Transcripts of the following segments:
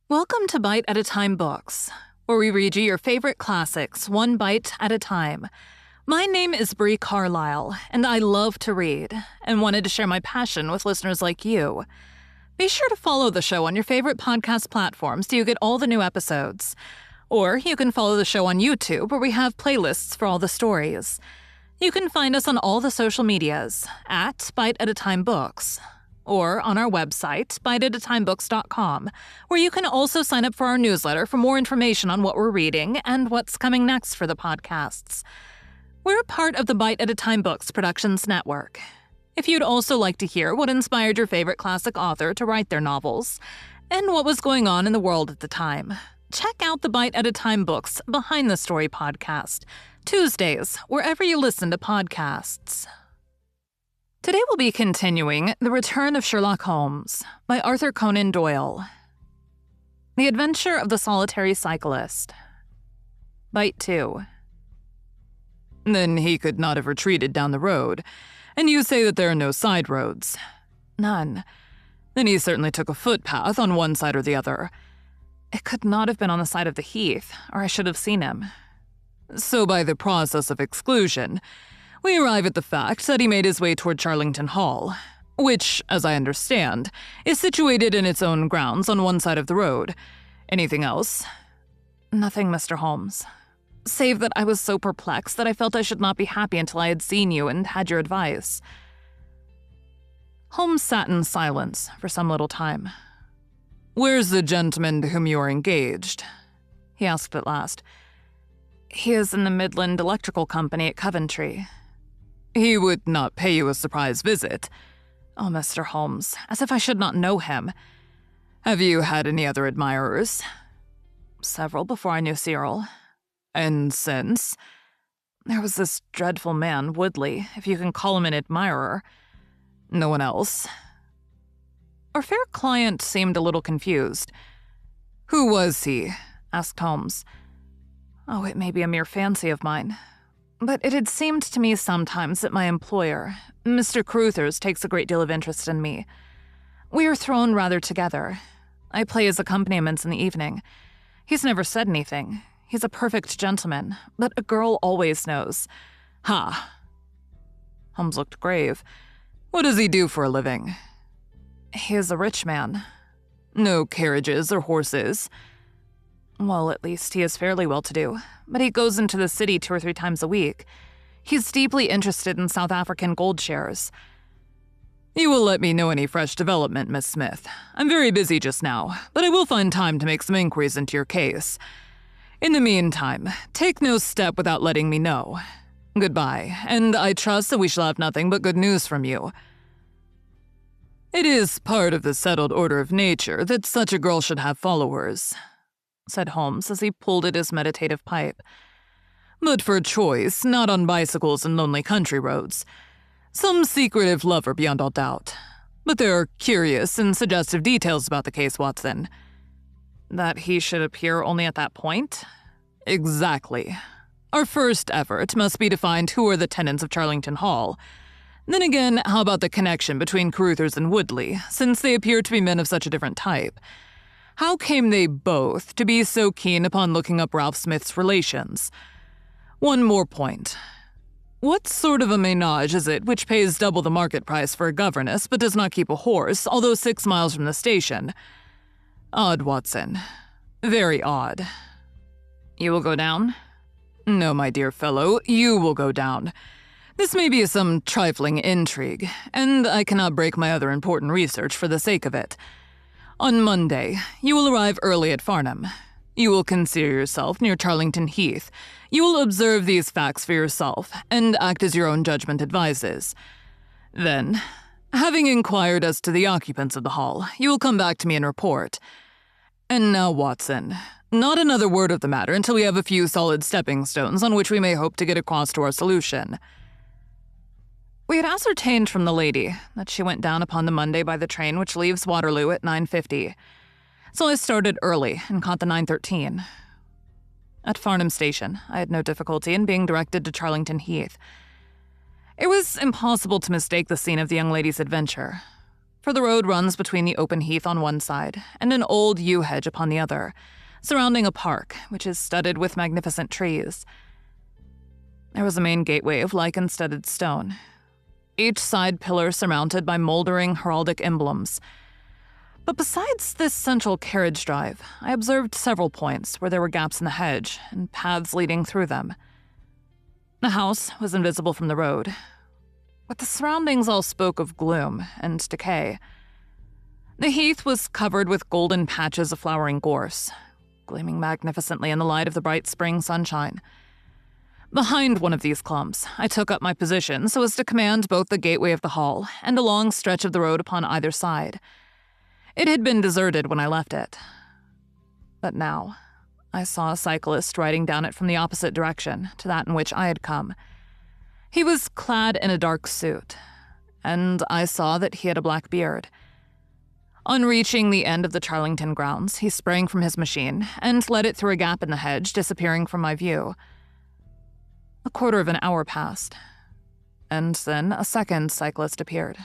Welcome to Bite at a Time Books, where we read you your favorite classics one bite at a time. My name is Bree Carlile, and I love to read, and wanted to share my passion with listeners like you. Be sure to follow the show on your favorite podcast platforms so you get all the new episodes. Or you can follow the show on YouTube, where we have playlists for all the stories. You can find us on all the social medias at Bite at a Time Books, or on our website, biteatatimebooks.com, where you can also sign up for our newsletter for more information on what we're reading and what's coming next for the podcasts. We're part of the Bite at a Time Books Productions Network. If you'd also like to hear what inspired your favorite classic author to write their novels, and what was going on in the world at the time, check out the Bite at a Time Books Behind the Story podcast, Tuesdays, wherever you listen to podcasts. Today we'll be continuing The Return of Sherlock Holmes by Arthur Conan Doyle. The Adventure of the Solitary Cyclist. Bite 2. Then he could not have retreated down the road, and you say that there are no side roads? None. Then he certainly took a footpath on one side or the other. It could not have been on the side of the heath, or I should have seen him. So by the process of exclusion, we arrive at the fact that he made his way toward Charlington Hall, which, as I understand, is situated in its own grounds on one side of the road. Anything else? Nothing, Mr. Holmes. Save that I was so perplexed that I felt I should not be happy until I had seen you and had your advice. Holmes sat in silence for some little time. Where's the gentleman to whom you are engaged? He asked at last. He is in the Midland Electrical Company at Coventry. He would not pay you a surprise visit. Oh, Mr. Holmes, as if I should not know him. Have you had any other admirers? Several before I knew Cyril. And since? There was this dreadful man, Woodley, if you can call him an admirer. No one else? Our fair client seemed a little confused. Who was he? Asked Holmes. Oh, it may be a mere fancy of mine, but it had seemed to me sometimes that my employer, Mr. Caruthers, takes a great deal of interest in me. We are thrown rather together. I play his accompaniments in the evening. He's never said anything. He's a perfect gentleman, but a girl always knows. Ha! Holmes looked grave. What does he do for a living? He is a rich man. No carriages or horses? Well, at least he is fairly well-to-do, but he goes into the city 2 or 3 times a week. He's deeply interested in South African gold shares. You will let me know any fresh development, Miss Smith. I'm very busy just now, but I will find time to make some inquiries into your case. In the meantime, take no step without letting me know. Goodbye, and I trust that we shall have nothing but good news from you. It is part of the settled order of nature that such a girl should have followers, said Holmes as he pulled at his meditative pipe. But for choice, not on bicycles and lonely country roads. Some secretive lover beyond all doubt. But there are curious and suggestive details about the case, Watson. That he should appear only at that point? Exactly. Our first effort must be to find who are the tenants of Charlington Hall. Then again, how about the connection between Caruthers and Woodley, since they appear to be men of such a different type? How came they both to be so keen upon looking up Ralph Smith's relations? One more point. What sort of a ménage is it which pays double the market price for a governess but does not keep a horse, although 6 miles from the station? Odd, Watson. Very odd. You will go down? No, my dear fellow, you will go down. This may be some trifling intrigue, and I cannot break my other important research for the sake of it. On Monday, you will arrive early at Farnham. You will conceal yourself near Charlington Heath. You will observe these facts for yourself, and act as your own judgment advises. Then, having inquired as to the occupants of the hall, you will come back to me and report. And now, Watson, not another word of the matter until we have a few solid stepping stones on which we may hope to get across to our solution. We had ascertained from the lady that she went down upon the Monday by the train which leaves Waterloo at 9:50. So I started early and caught the 9:13. At Farnham Station, I had no difficulty in being directed to Charlington Heath. It was impossible to mistake the scene of the young lady's adventure. for the road runs between the open heath on one side and an old yew hedge upon the other, surrounding a park which is studded with magnificent trees. There was a main gateway of lichen-studded stone, each side pillar surmounted by moldering heraldic emblems. But besides this central carriage drive, I observed several points where there were gaps in the hedge and paths leading through them. The house was invisible from the road, but the surroundings all spoke of gloom and decay. The heath was covered with golden patches of flowering gorse, gleaming magnificently in the light of the bright spring sunshine. Behind one of these clumps, I took up my position so as to command both the gateway of the hall and a long stretch of the road upon either side. It had been deserted when I left it. But now, I saw a cyclist riding down it from the opposite direction to that in which I had come. He was clad in a dark suit, and I saw that he had a black beard. On reaching the end of the Charlington grounds, he sprang from his machine and led it through a gap in the hedge, disappearing from my view. A quarter of an hour passed, and then a second cyclist appeared.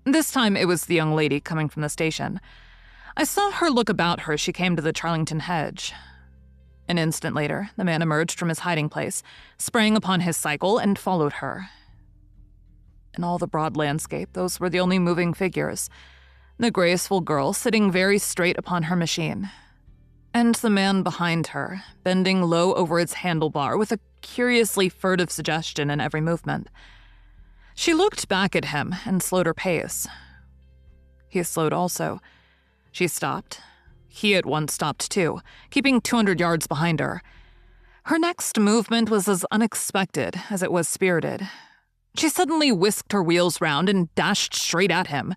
This time it was the young lady coming from the station. I saw her look about her as she came to the Charlington hedge. An instant later, the man emerged from his hiding place, sprang upon his cycle, and followed her. In all the broad landscape, those were the only moving figures. The graceful girl sitting very straight upon her machine, and the man behind her, bending low over its handlebar with a curiously furtive suggestion in every movement. She looked back at him and slowed her pace. He slowed also. She stopped. He at once stopped too, keeping 200 yards behind her. Her next movement was as unexpected as it was spirited. She suddenly whisked her wheels round and dashed straight at him.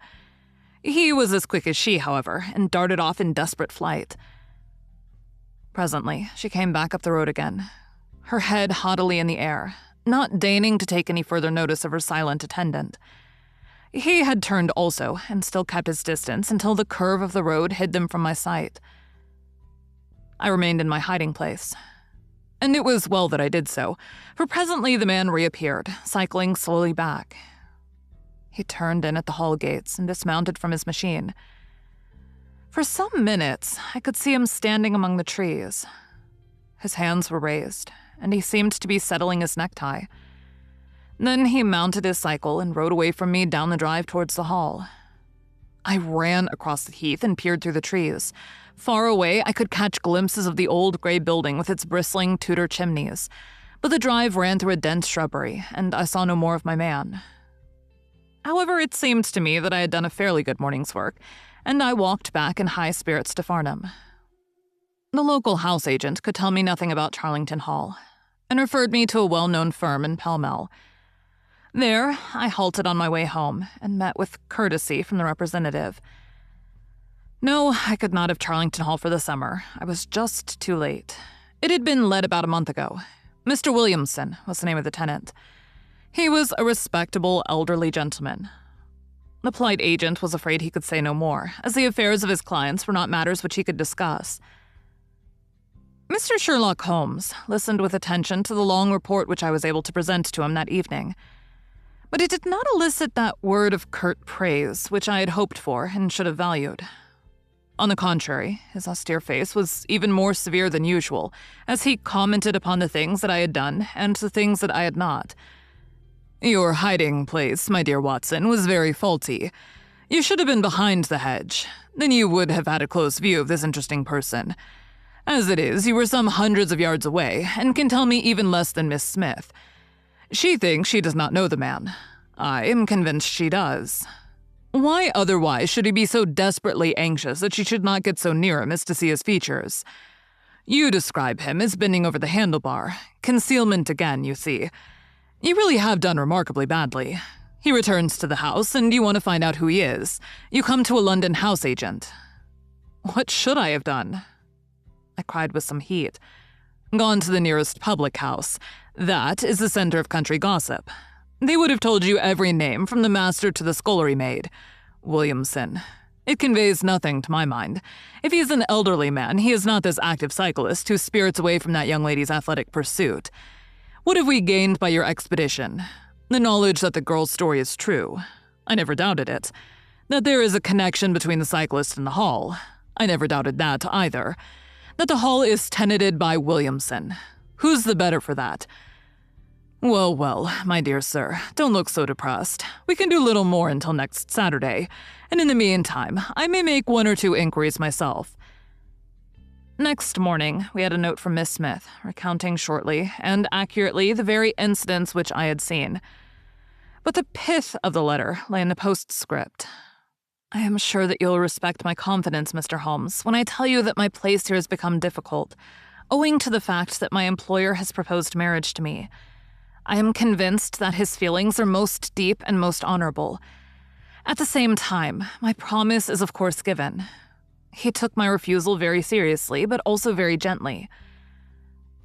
He was as quick as she, however, and darted off in desperate flight. Presently, she came back up the road again, her head haughtily in the air, not deigning to take any further notice of her silent attendant. He had turned also, and still kept his distance until the curve of the road hid them from my sight. I remained in my hiding place, and it was well that I did so, for presently the man reappeared, cycling slowly back. He turned in at the hall gates and dismounted from his machine. For some minutes, I could see him standing among the trees. His hands were raised, and he seemed to be settling his necktie. Then he mounted his cycle and rode away from me down the drive towards the hall. I ran across the heath and peered through the trees. Far away, I could catch glimpses of the old gray building with its bristling Tudor chimneys, but the drive ran through a dense shrubbery, and I saw no more of my man. However, it seemed to me that I had done a fairly good morning's work, and I walked back in high spirits to Farnham. The local house agent could tell me nothing about Charlington Hall, and referred me to a well-known firm in Pall Mall. There, I halted on my way home and met with courtesy from the representative. No, I could not have Charlington Hall for the summer. I was just too late. It had been let about a month ago. Mr. Williamson was the name of the tenant. He was a respectable, elderly gentleman. The polite agent was afraid he could say no more, as the affairs of his clients were not matters which he could discuss. Mr. Sherlock Holmes listened with attention to the long report which I was able to present to him that evening, but it did not elicit that word of curt praise which I had hoped for and should have valued. On the contrary, his austere face was even more severe than usual, as he commented upon the things that I had done and the things that I had not. "Your hiding place, my dear Watson, was very faulty. You should have been behind the hedge. Then you would have had a close view of this interesting person. As it is, you were some hundreds of yards away, and can tell me even less than Miss Smith. She thinks she does not know the man. I am convinced she does. Why otherwise should he be so desperately anxious that she should not get so near him as to see his features? You describe him as bending over the handlebar. Concealment again, you see. You really have done remarkably badly. He returns to the house, and you want to find out who he is. You come to a London house agent." "What should I have done?" I cried with some heat. "Gone to the nearest public house. That is the center of country gossip. They would have told you every name from the master to the scullery maid. Williamson. It conveys nothing to my mind. If he is an elderly man, he is not this active cyclist who spirits away from that young lady's athletic pursuit. What have we gained by your expedition? The knowledge that the girl's story is true. I never doubted it. That there is a connection between the cyclist and the hall. I never doubted that either. That the hall is tenanted by Williamson. Who's the better for that? Well, my dear sir, don't look so depressed. We can do little more until next Saturday, and in the meantime, I may make 1 or 2 inquiries myself. Next morning, we had a note from Miss Smith, recounting shortly and accurately the very incidents which I had seen. But the pith of the letter lay in the postscript. I am sure that you'll respect my confidence, Mr. Holmes, when I tell you that my place here has become difficult, owing to the fact that my employer has proposed marriage to me. I am convinced that his feelings are most deep and most honorable. At the same time, my promise is of course given. He took my refusal very seriously, but also very gently.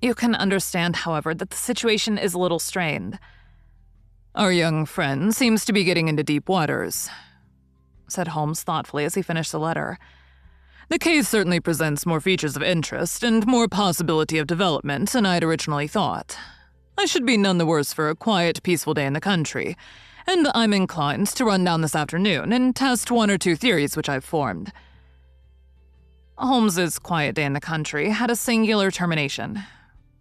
You can understand, however, that the situation is a little strained. Our young friend seems to be getting into deep waters, said Holmes thoughtfully as he finished the letter. The case certainly presents more features of interest and more possibility of development than I had originally thought. I should be none the worse for a quiet, peaceful day in the country, and I'm inclined to run down this afternoon and test 1 or 2 theories which I've formed. Holmes's quiet day in the country had a singular termination,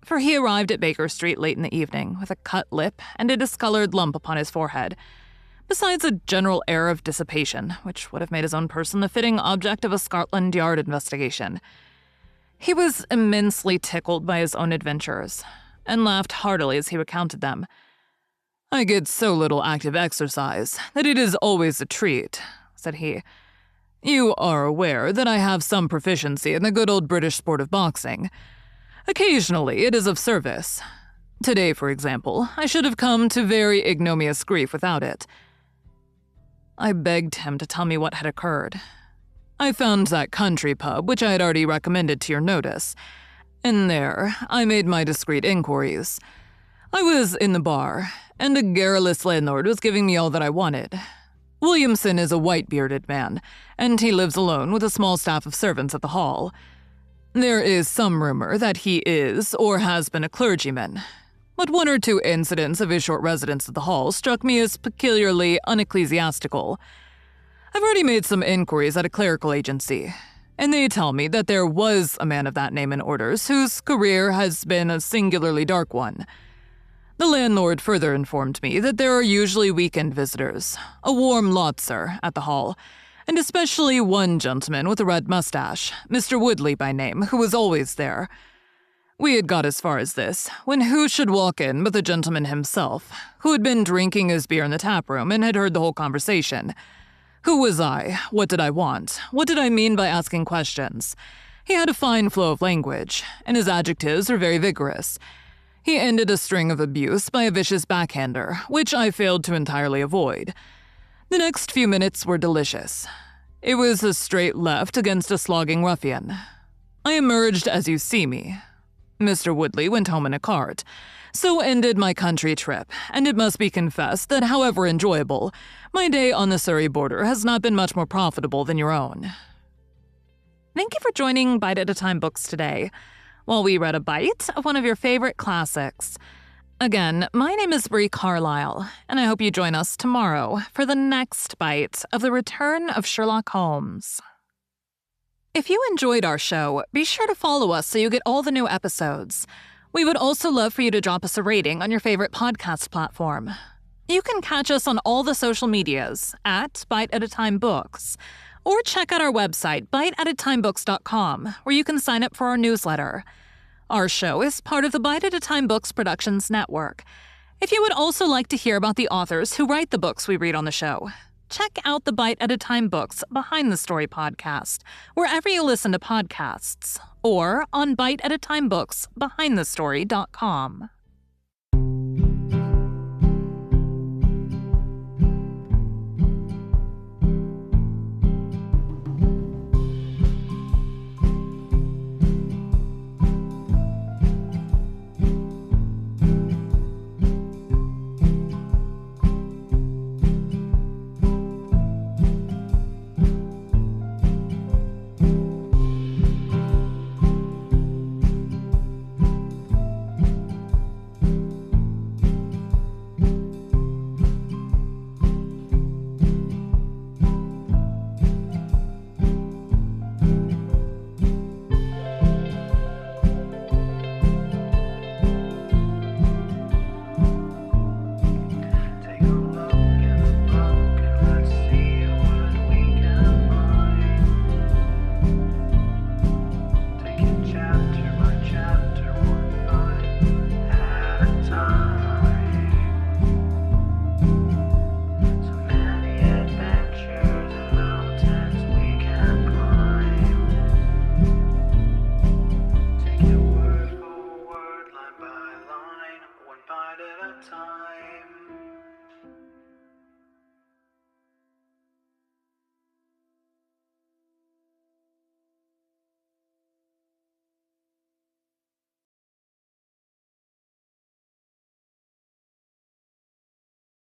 for he arrived at Baker Street late in the evening with a cut lip and a discolored lump upon his forehead, besides a general air of dissipation, which would have made his own person the fitting object of a Scotland Yard investigation. He was immensely tickled by his own adventures, and laughed heartily as he recounted them. I get so little active exercise that it is always a treat, said he. You are aware that I have some proficiency in the good old British sport of boxing. Occasionally it is of service. Today, for example, I should have come to very ignominious grief without it. I begged him to tell me what had occurred. I found that country pub which I had already recommended to your notice, and there I made my discreet inquiries. I was in the bar, and a garrulous landlord was giving me all that I wanted. Williamson is a white-bearded man, and he lives alone with a small staff of servants at the hall. There is some rumor that he is or has been a clergyman, but 1 or 2 incidents of his short residence at the hall struck me as peculiarly unecclesiastical. I've already made some inquiries at a clerical agency, and they tell me that there was a man of that name in orders whose career has been a singularly dark one. The landlord further informed me that there are usually weekend visitors, a warm lot, sir, at the hall, and especially one gentleman with a red mustache, Mr. Woodley by name, who was always there. We had got as far as this, when who should walk in but the gentleman himself, who had been drinking his beer in the tap room and had heard the whole conversation. Who was I? What did I want? What did I mean by asking questions? He had a fine flow of language, and his adjectives were very vigorous. He ended a string of abuse by a vicious backhander, which I failed to entirely avoid. The next few minutes were delicious. It was a straight left against a slogging ruffian. I emerged as you see me. Mr. Woodley went home in a cart. So ended my country trip, and it must be confessed that however enjoyable, my day on the Surrey border has not been much more profitable than your own. Thank you for joining Bite at a Time Books today, while we read a bite of one of your favorite classics. Again, my name is Bree Carlile, and I hope you join us tomorrow for the next bite of The Return of Sherlock Holmes. If you enjoyed our show, be sure to follow us so you get all the new episodes. We would also love for you to drop us a rating on your favorite podcast platform. You can catch us on all the social medias at Bite at a Time Books, or check out our website, biteatatimebooks.com, where you can sign up for our newsletter. Our show is part of the Bite at a Time Books Productions Network. If you would also like to hear about the authors who write the books we read on the show, check out the Bite at a Time Books Behind the Story podcast, wherever you listen to podcasts, or on biteatatimebooksbehindthestory.com.